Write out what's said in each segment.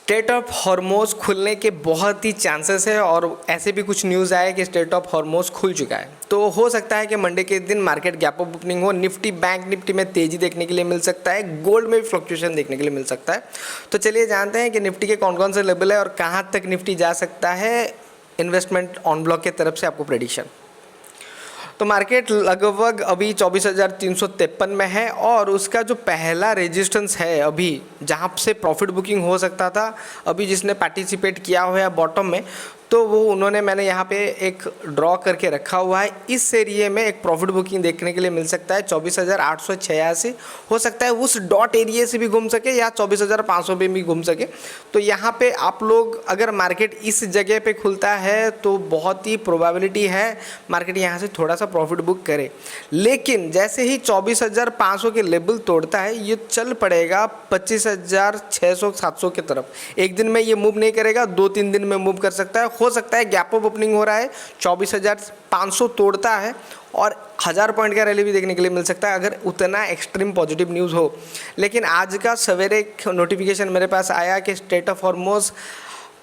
Straight of Hormuz खुलने के बहुत ही चांसेस है और ऐसे भी कुछ न्यूज़ आए कि स्ट्रेट ऑफ हॉर्मोज खुल चुका है। तो हो सकता है कि मंडे के दिन मार्केट गैप अप ओपनिंग हो, निफ्टी बैंक निफ्टी में तेज़ी देखने के लिए मिल सकता है, गोल्ड में भी फ्लक्चुएशन देखने के लिए मिल सकता है। तो चलिए जानते हैं कि निफ्टी के कौन कौन से लेवल है और कहाँ तक निफ्टी जा सकता है। इन्वेस्टमेंट ऑन ब्लॉक के तरफ से आपको प्रेडिक्शन। तो मार्केट लगभग अभी 24,353 में है और उसका जो पहला रेजिस्टेंस है अभी जहाँ से प्रॉफिट बुकिंग हो सकता था, अभी जिसने पार्टिसिपेट किया हुआ है बॉटम में, तो वो उन्होंने मैंने यहाँ पे एक ड्रॉ करके रखा हुआ है। इस एरिए में एक प्रॉफिट बुकिंग देखने के लिए मिल सकता है 24,886। हो सकता है उस डॉट एरिए से भी घूम सके या 24,500 पे भी घूम सके। तो यहाँ पे आप लोग अगर मार्केट इस जगह पे खुलता है तो बहुत ही प्रोबेबिलिटी है मार्केट यहाँ से थोड़ा सा प्रॉफिट बुक करे। लेकिन जैसे ही 24,500 के लेवल तोड़ता है ये चल पड़ेगा 25,600-700 की तरफ। एक दिन में ये मूव नहीं करेगा, 2-3 दिन में मूव कर सकता है। हो सकता है गैप अप ओपनिंग हो रहा है 24,500 तोड़ता है और 1000 पॉइंट का रैली भी देखने के लिए मिल सकता है अगर उतना एक्सट्रीम पॉजिटिव न्यूज़ हो। लेकिन आज का सवेरे एक नोटिफिकेशन मेरे पास आया कि स्ट्रेट ऑफ हॉर्मोज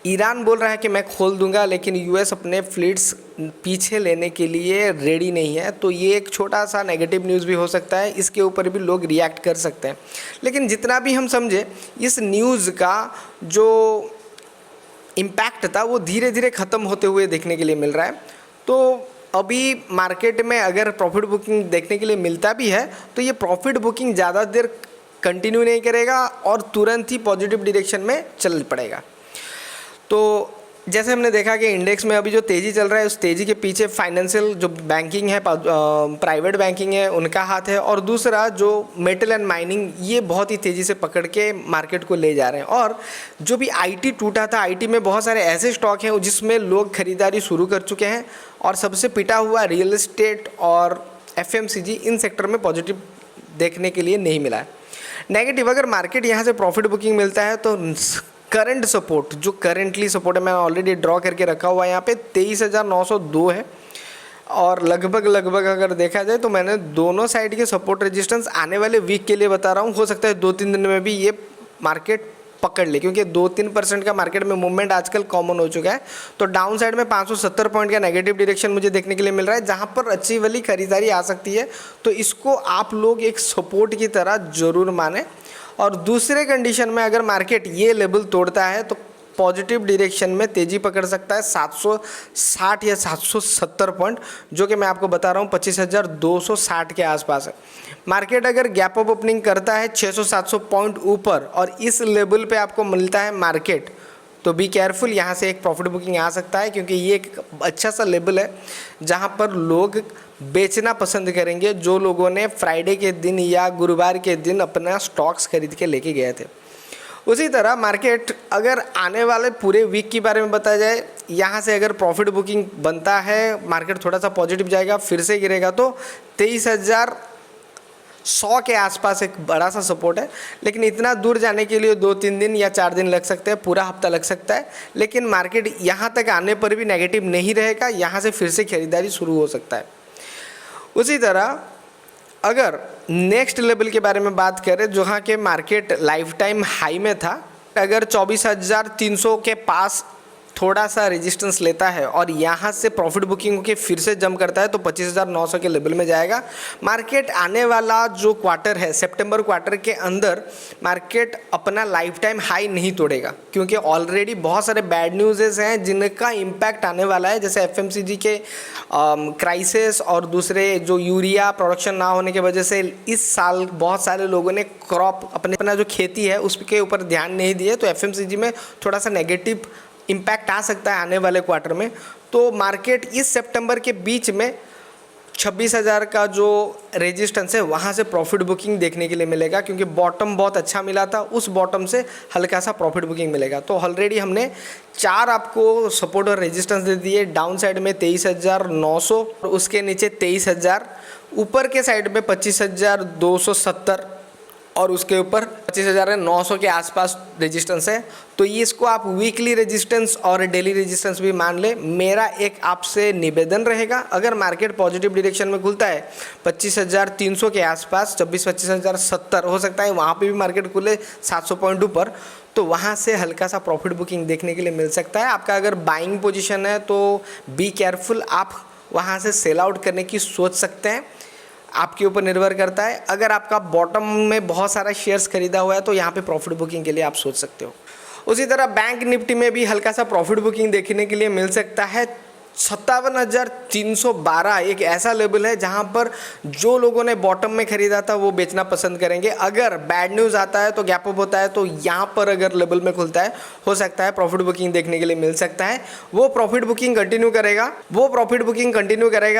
ईरान बोल रहा है कि मैं खोल दूंगा, लेकिन यूएस अपने फ्लीट्स पीछे लेने के लिए रेडी नहीं है। तो ये एक छोटा सा नेगेटिव न्यूज़ भी हो सकता है, इसके ऊपर भी लोग रिएक्ट कर सकते हैं। लेकिन जितना भी हम समझे इस न्यूज़ का जो इम्पैक्ट था वो धीरे धीरे ख़त्म होते हुए देखने के लिए मिल रहा है। तो अभी मार्केट में अगर प्रॉफिट बुकिंग देखने के लिए मिलता भी है तो ये प्रॉफिट बुकिंग ज़्यादा देर कंटिन्यू नहीं करेगा और तुरंत ही पॉजिटिव डायरेक्शन में चल पड़ेगा। तो जैसे हमने देखा कि इंडेक्स में अभी जो तेज़ी चल रहा है उस तेज़ी के पीछे फाइनेंशियल जो बैंकिंग है, प्राइवेट बैंकिंग है, उनका हाथ है। और दूसरा जो मेटल एंड माइनिंग, ये बहुत ही तेज़ी से पकड़ के मार्केट को ले जा रहे हैं। और जो भी आईटी टूटा था, आईटी में बहुत सारे ऐसे स्टॉक हैं जिसमें लोग खरीदारी शुरू कर चुके हैं। और सबसे पिटा हुआ रियल एस्टेट और एफएमसीजी, इन सेक्टर में पॉजिटिव देखने के लिए नहीं मिला है। नेगेटिव अगर मार्केट यहाँ से प्रॉफिट बुकिंग मिलता है तो करंट सपोर्ट, जो करेंटली सपोर्ट है, मैं ऑलरेडी ड्रॉ करके रखा हुआ है यहाँ पे 23,902 है। और लगभग अगर देखा जाए तो मैंने दोनों साइड के सपोर्ट रेजिस्टेंस आने वाले वीक के लिए बता रहा हूँ। हो सकता है 2-3 दिन में भी ये मार्केट पकड़ ले, क्योंकि 2-3% का मार्केट में मूवमेंट आजकल कॉमन हो चुका है। तो डाउन साइड में 570 पॉइंट का नेगेटिव डायरेक्शन मुझे देखने के लिए मिल रहा है, जहाँ पर अच्छी वाली खरीदारी आ सकती है। तो इसको आप लोग एक सपोर्ट की तरह ज़रूर माने। और दूसरे कंडीशन में अगर मार्केट ये लेवल तोड़ता है तो पॉजिटिव डायरेक्शन में तेज़ी पकड़ सकता है 760 या 770 पॉइंट, जो कि मैं आपको बता रहा हूँ 25,260 के आसपास है। मार्केट अगर गैप अप ओपनिंग करता है 600-700 पॉइंट ऊपर और इस लेवल पे आपको मिलता है मार्केट, तो बी केयरफुल, यहाँ से एक प्रॉफिट बुकिंग आ सकता है। क्योंकि ये एक अच्छा सा लेवल है जहाँ पर लोग बेचना पसंद करेंगे, जो लोगों ने फ्राइडे के दिन या गुरुवार के दिन अपना स्टॉक्स खरीद के लेके गए थे। उसी तरह मार्केट अगर आने वाले पूरे वीक के बारे में बताया जाए, यहाँ से अगर प्रॉफिट बुकिंग बनता है, मार्केट थोड़ा सा पॉजिटिव जाएगा, फिर से गिरेगा तो 23,100 के आसपास एक बड़ा सा सपोर्ट है। लेकिन इतना दूर जाने के लिए 2-3 दिन या 4 दिन लग सकते हैं, पूरा हफ्ता लग सकता है। लेकिन मार्केट यहाँ तक आने पर भी नेगेटिव नहीं रहेगा, यहाँ से फिर से खरीदारी शुरू हो सकता है। उसी तरह अगर नेक्स्ट लेवल के बारे में बात करें, जहाँ के मार्केट लाइफ टाइम हाई में था, अगर 24,300 के पास थोड़ा सा रेजिस्टेंस लेता है और यहाँ से प्रॉफिट बुकिंग होकर फिर से जंप करता है तो 25,900 के लेवल में जाएगा। मार्केट आने वाला जो क्वार्टर है, सितंबर क्वार्टर के अंदर मार्केट अपना लाइफ टाइम हाई नहीं तोड़ेगा, क्योंकि ऑलरेडी बहुत सारे बैड न्यूज़ हैं जिनका इम्पैक्ट आने वाला है, जैसे एफएमसीजी के क्राइसिस और दूसरे जो यूरिया प्रोडक्शन ना होने की वजह से इस साल बहुत सारे लोगों ने क्रॉप अपना जो खेती है उसके ऊपर ध्यान नहीं दिए। तो एफएमसीजी में थोड़ा सा नेगेटिव इम्पैक्ट आ सकता है आने वाले क्वार्टर में। तो मार्केट इस सितंबर के बीच में 26,000 का जो रेजिस्टेंस है वहाँ से प्रॉफिट बुकिंग देखने के लिए मिलेगा, क्योंकि बॉटम बहुत अच्छा मिला था, उस बॉटम से हल्का सा प्रॉफिट बुकिंग मिलेगा। तो ऑलरेडी हमने 4 आपको सपोर्ट और रेजिस्टेंस दे दिए। डाउन साइड में 23,900, उसके नीचे 23,000, ऊपर के साइड में 25,270 और उसके ऊपर 25,900 के आसपास रेजिस्टेंस है। तो ये इसको आप वीकली रेजिस्टेंस और डेली रेजिस्टेंस भी मान ले। मेरा एक आपसे निवेदन रहेगा, अगर मार्केट पॉजिटिव डायरेक्शन में खुलता है 25,300 के आसपास, 25,070 हो सकता है वहाँ पे भी मार्केट खुले 700 पॉइंट ऊपर, तो वहाँ से हल्का सा प्रॉफिट बुकिंग देखने के लिए मिल सकता है। आपका अगर बाइंग पोजीशन है तो बी केयरफुल, आप वहाँ से सेल आउट करने की सोच सकते हैं, आपके ऊपर निर्भर करता है। अगर आपका बॉटम में बहुत सारा शेयर्स खरीदा हुआ है तो यहाँ पे प्रॉफिट बुकिंग के लिए आप सोच सकते हो। उसी तरह बैंक निफ्टी में भी हल्का सा प्रॉफिट बुकिंग देखने के लिए मिल सकता है। 57,312 एक ऐसा लेवल है जहां पर जो लोगों ने बॉटम में खरीदा था वो बेचना पसंद करेंगे। अगर बैड न्यूज़ आता है तो गैप अप होता है तो यहाँ पर अगर लेवल में खुलता है, हो सकता है प्रॉफिट बुकिंग देखने के लिए मिल सकता है। वो प्रॉफिट बुकिंग कंटिन्यू करेगा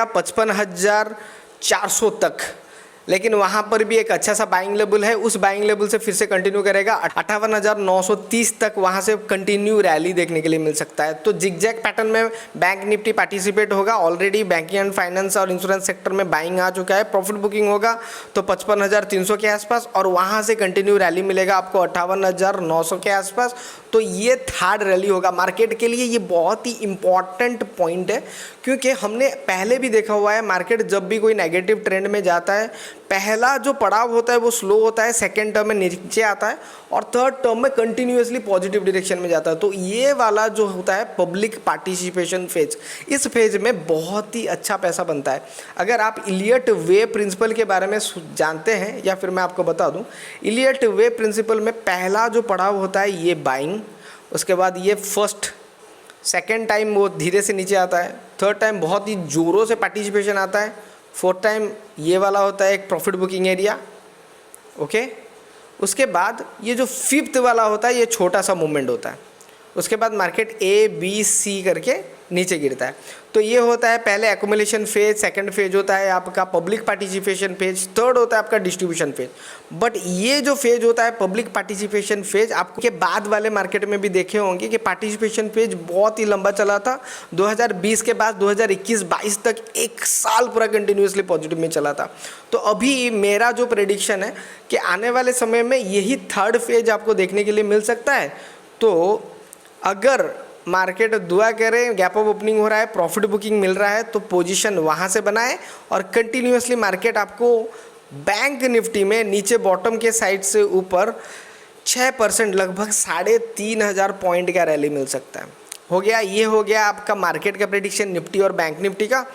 55,400 तक, लेकिन वहाँ पर भी एक अच्छा सा बाइंग लेवल है, उस बाइंग लेवल से फिर से कंटिन्यू करेगा 58,930 तक, वहाँ से कंटिन्यू रैली देखने के लिए मिल सकता है। तो जिगजैग पैटर्न में बैंक निफ्टी पार्टिसिपेट होगा। ऑलरेडी बैंकिंग एंड फाइनेंस और इंश्योरेंस सेक्टर में बाइंग आ चुका है। प्रॉफिट बुकिंग होगा तो 55,300 के आसपास, और वहाँ से कंटिन्यू रैली मिलेगा आपको 58,900 के आसपास। तो ये थर्ड रैली होगा मार्केट के लिए। ये बहुत ही इंपॉर्टेंट पॉइंट है, क्योंकि हमने पहले भी देखा हुआ है मार्केट जब भी कोई नेगेटिव ट्रेंड में जाता है, पहला जो पड़ाव होता है वो स्लो होता है, सेकेंड टर्म में नीचे आता है, और थर्ड टर्म में कंटिन्यूअसली पॉजिटिव डायरेक्शन में जाता है। तो ये वाला जो होता है पब्लिक पार्टिसिपेशन फेज, इस फेज में बहुत ही अच्छा पैसा बनता है। अगर आप इलियट वे प्रिंसिपल के बारे में जानते हैं, या फिर मैं आपको बता दूं, इलियट वे प्रिंसिपल में पहला जो पड़ाव होता है ये बाइंग, उसके बाद ये फर्स्ट सेकेंड टाइम वो धीरे से नीचे आता है, थर्ड टाइम बहुत ही ज़ोरों से पार्टिसिपेशन आता है, फोर्थ टाइम ये वाला होता है एक प्रॉफिट बुकिंग एरिया। ओके, उसके बाद ये जो फिफ्थ वाला होता है ये छोटा सा मूवमेंट होता है। उसके बाद मार्केट ए बी सी करके नीचे गिरता है। तो ये होता है पहले एक्यूमुलेशन फेज, सेकंड फेज होता है आपका पब्लिक पार्टिसिपेशन फेज, थर्ड होता है आपका डिस्ट्रीब्यूशन फेज। बट ये जो फेज होता है पब्लिक पार्टिसिपेशन फेज, आपको के बाद वाले मार्केट में भी देखे होंगे कि पार्टिसिपेशन फेज बहुत ही लंबा चला था। 2020 के बाद 2021-22 तक एक साल पूरा कंटिन्यूसली पॉजिटिव में चला था। तो अभी मेरा जो प्रेडिक्शन है कि आने वाले समय में यही थर्ड फेज आपको देखने के लिए मिल सकता है। तो अगर मार्केट दुआ करें, गैप अप ओपनिंग हो रहा है, प्रॉफिट बुकिंग मिल रहा है, तो पोजीशन वहाँ से बनाएं, और कंटिन्यूसली मार्केट आपको बैंक निफ्टी में नीचे बॉटम के साइड से ऊपर 6% लगभग 3,500 पॉइंट का रैली मिल सकता है। हो गया, ये हो गया आपका मार्केट का प्रेडिक्शन निफ्टी और बैंक निफ्टी का।